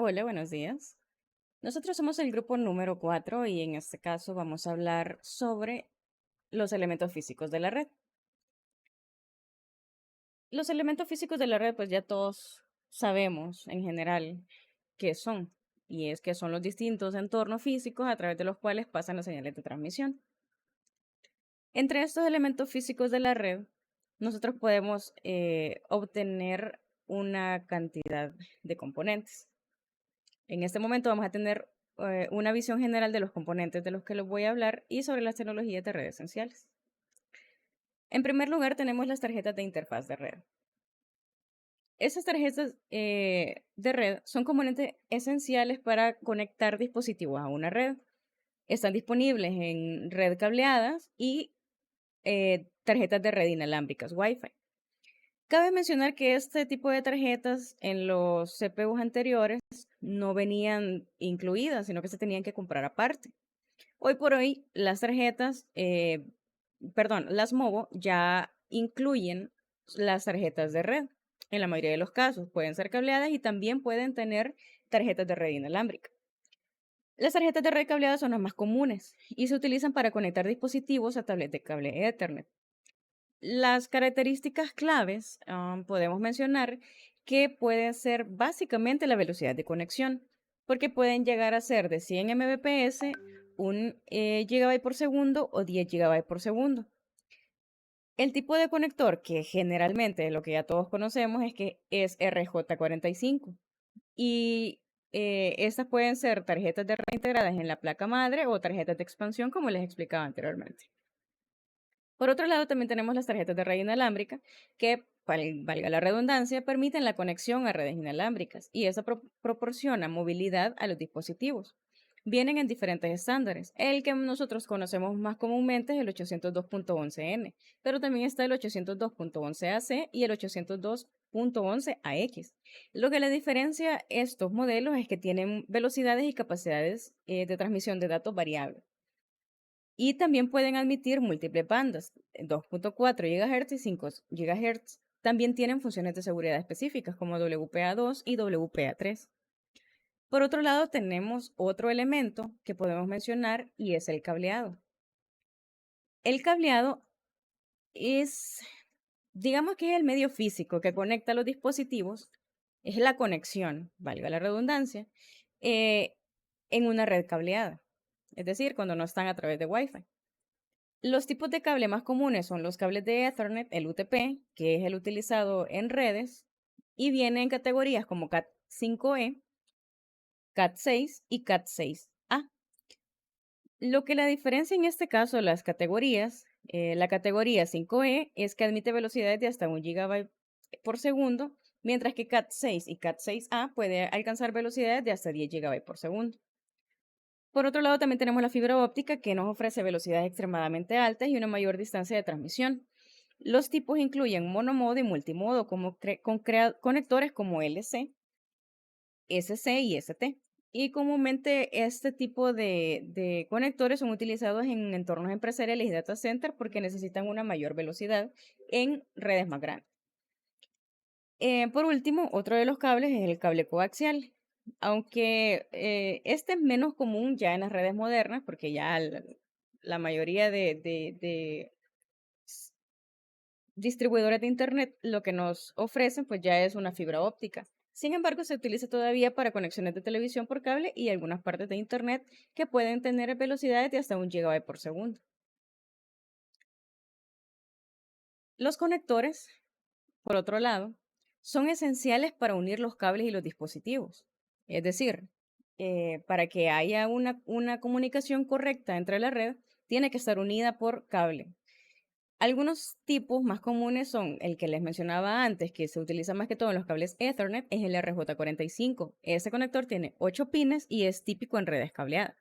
Hola, buenos días. Nosotros somos el grupo número 4 y en este caso vamos a hablar sobre los elementos físicos de la red. Los elementos físicos de la red, pues ya todos sabemos en general qué son, y es que son los distintos entornos físicos a través de los cuales pasan las señales de transmisión. Entre estos elementos físicos de la red, nosotros podemos obtener una cantidad de componentes. En este momento vamos a tener una visión general de los componentes de los que les voy a hablar y sobre las tecnologías de redes esenciales. En primer lugar, tenemos las tarjetas de interfaz de red. Esas tarjetas de red son componentes esenciales para conectar dispositivos a una red. Están disponibles en red cableadas y tarjetas de red inalámbricas Wi-Fi. Cabe mencionar que este tipo de tarjetas en los CPUs anteriores no venían incluidas, sino que se tenían que comprar aparte. Hoy por hoy, las tarjetas, las MOVO ya incluyen las tarjetas de red. En la mayoría de los casos pueden ser cableadas y también pueden tener tarjetas de red inalámbrica. Las tarjetas de red cableadas son las más comunes y se utilizan para conectar dispositivos a tabletas de cable Ethernet. Las características claves, podemos mencionar que pueden ser básicamente la velocidad de conexión, porque pueden llegar a ser de 100 Mbps, un gigabyte por segundo o 10 gigabytes por segundo. El tipo de conector, que generalmente lo que ya todos conocemos, es que es RJ45. Y estas pueden ser tarjetas de red integradas en la placa madre o tarjetas de expansión, como les explicaba anteriormente. Por otro lado, también tenemos las tarjetas de red inalámbrica que, valga la redundancia, permiten la conexión a redes inalámbricas y eso proporciona movilidad a los dispositivos. Vienen en diferentes estándares. El que nosotros conocemos más comúnmente es el 802.11n, pero también está el 802.11ac y el 802.11ax. Lo que le diferencia estos modelos es que tienen velocidades y capacidades de transmisión de datos variables. Y también pueden admitir múltiples bandas, 2.4 GHz y 5 GHz. También tienen funciones de seguridad específicas como WPA2 y WPA3. Por otro lado, tenemos otro elemento que podemos mencionar y es el cableado. El cableado es, digamos que es el medio físico que conecta los dispositivos, es la conexión, valga la redundancia, eh, en una red cableada, es decir, cuando no están a través de Wi-Fi. Los tipos de cable más comunes son los cables de Ethernet, el UTP, que es el utilizado en redes, y viene en categorías como Cat5e, Cat6 y Cat6a. Lo que la diferencia en este caso, las categorías, la categoría 5e es que admite velocidades de hasta 1 GB por segundo, mientras que Cat6 y Cat6a puede alcanzar velocidades de hasta 10 GB por segundo. Por otro lado, también tenemos la fibra óptica que nos ofrece velocidades extremadamente altas y una mayor distancia de transmisión. Los tipos incluyen monomodo y multimodo, como conectores como LC, SC y ST. Y comúnmente este tipo de conectores son utilizados en entornos empresariales y data center porque necesitan una mayor velocidad en redes más grandes. Por último, otro de los cables es el cable coaxial, aunque este es menos común ya en las redes modernas, porque ya la mayoría de distribuidores de Internet lo que nos ofrecen pues ya es una fibra óptica. Sin embargo, se utiliza todavía para conexiones de televisión por cable y algunas partes de Internet que pueden tener velocidades de hasta 1 GB por segundo. Los conectores, por otro lado, son esenciales para unir los cables y los dispositivos. Es decir, para que haya una comunicación correcta entre la red, tiene que estar unida por cable. Algunos tipos más comunes son el que les mencionaba antes, que se utiliza más que todo en los cables Ethernet, es el RJ45. Ese conector tiene 8 pines y es típico en redes cableadas.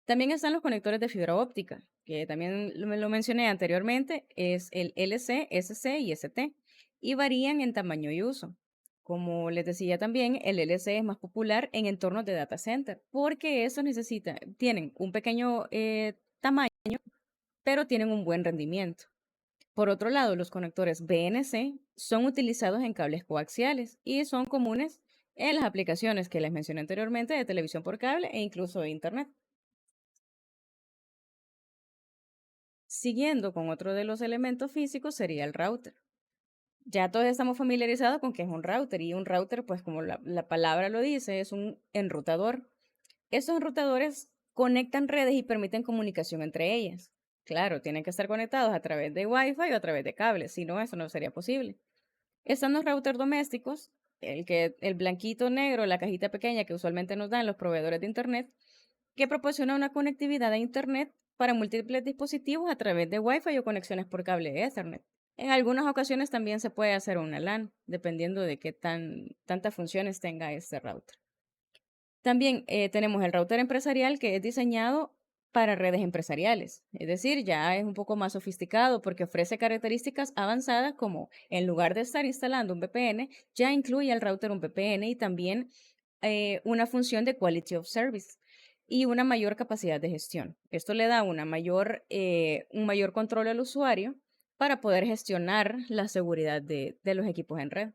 También están los conectores de fibra óptica, que también lo mencioné anteriormente, es el LC, SC y ST, y varían en tamaño y uso. Como les decía también, el LC es más popular en entornos de data center, porque eso tienen un pequeño tamaño, pero tienen un buen rendimiento. Por otro lado, los conectores BNC son utilizados en cables coaxiales y son comunes en las aplicaciones que les mencioné anteriormente de televisión por cable e incluso de Internet. Siguiendo con otro de los elementos físicos sería el router. Ya todos estamos familiarizados con qué es un router y un router, pues como la palabra lo dice, es un enrutador. Estos enrutadores conectan redes y permiten comunicación entre ellas. Claro, tienen que estar conectados a través de Wi-Fi o a través de cables, si no, eso no sería posible. Están los routers domésticos, el blanquito negro, la cajita pequeña que usualmente nos dan los proveedores de Internet, que proporciona una conectividad a Internet para múltiples dispositivos a través de Wi-Fi o conexiones por cable de Ethernet. En algunas ocasiones también se puede hacer una LAN, dependiendo de qué tantas funciones tenga este router. También tenemos el router empresarial que es diseñado para redes empresariales, es decir, ya es un poco más sofisticado porque ofrece características avanzadas como en lugar de estar instalando un VPN, ya incluye al router un VPN y también una función de Quality of Service y una mayor capacidad de gestión. Esto le da un mayor control al usuario para poder gestionar la seguridad de los equipos en red.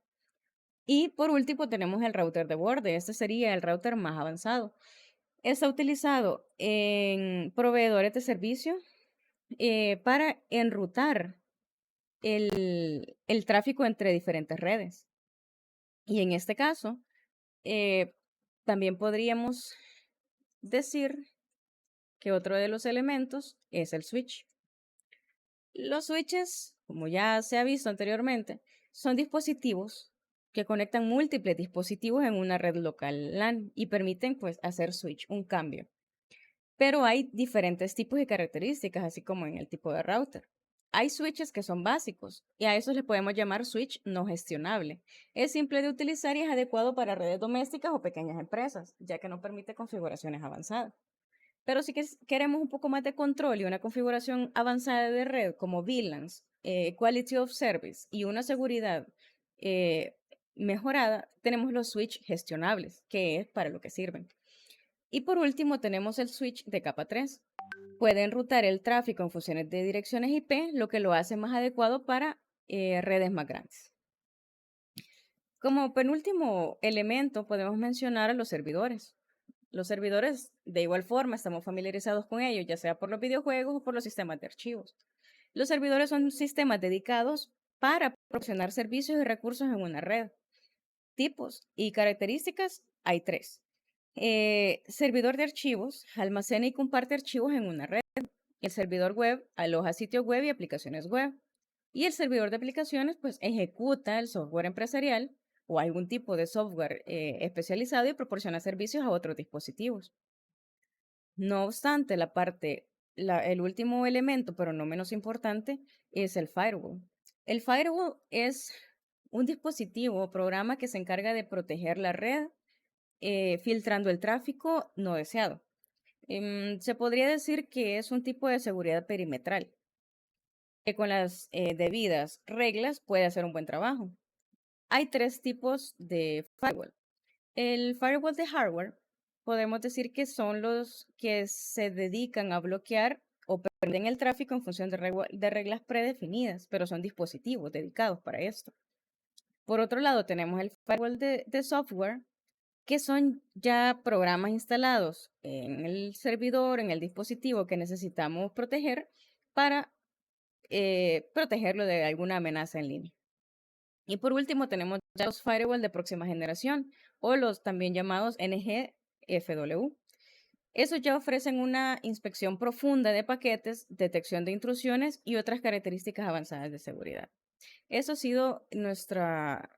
Y por último tenemos el router de borde. Este sería el router más avanzado. Está utilizado en proveedores de servicio para enrutar el tráfico entre diferentes redes. Y en este caso, eh, también podríamos decir que otro de los elementos es el switch. Los switches, como ya se ha visto anteriormente, son dispositivos que conectan múltiples dispositivos en una red local LAN y permiten pues hacer switch, un cambio. Pero hay diferentes tipos y características, así como en el tipo de router. Hay switches que son básicos y a esos le podemos llamar switch no gestionable. Es simple de utilizar y es adecuado para redes domésticas o pequeñas empresas, ya que no permite configuraciones avanzadas. Pero si queremos un poco más de control y una configuración avanzada de red como VLANs, Quality of Service y una seguridad eh, mejorada, tenemos los switch gestionables, que es para lo que sirven. Y por último tenemos el switch de capa 3. Puede enrutar el tráfico en funciones de direcciones IP, lo que lo hace más adecuado para redes más grandes. Como penúltimo elemento podemos mencionar a los servidores. Los servidores, de igual forma, estamos familiarizados con ellos, ya sea por los videojuegos o por los sistemas de archivos. Los servidores son sistemas dedicados para proporcionar servicios y recursos en una red. Tipos y características hay tres. Servidor de archivos almacena y comparte archivos en una red. El servidor web aloja sitios web y aplicaciones web. Y el servidor de aplicaciones, pues, ejecuta el software empresarial o algún tipo de software especializado y proporciona servicios a otros dispositivos. No obstante, el último elemento, pero no menos importante, es el firewall. El firewall es un dispositivo o programa que se encarga de proteger la red, filtrando el tráfico no deseado. Se podría decir que es un tipo de seguridad perimetral, que con las debidas reglas puede hacer un buen trabajo. Hay tres tipos de firewall. El firewall de hardware, podemos decir que son los que se dedican a bloquear o permiten el tráfico en función de reglas predefinidas, pero son dispositivos dedicados para esto. Por otro lado, tenemos el firewall de software, que son ya programas instalados en el servidor, en el dispositivo que necesitamos proteger para protegerlo de alguna amenaza en línea. Y por último, tenemos ya los firewall de próxima generación o los también llamados NGFW. Esos ya ofrecen una inspección profunda de paquetes, detección de intrusiones y otras características avanzadas de seguridad. Eso ha sido nuestra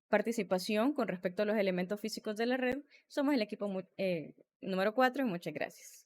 participación con respecto a los elementos físicos de la red. Somos el equipo número 4 y muchas gracias.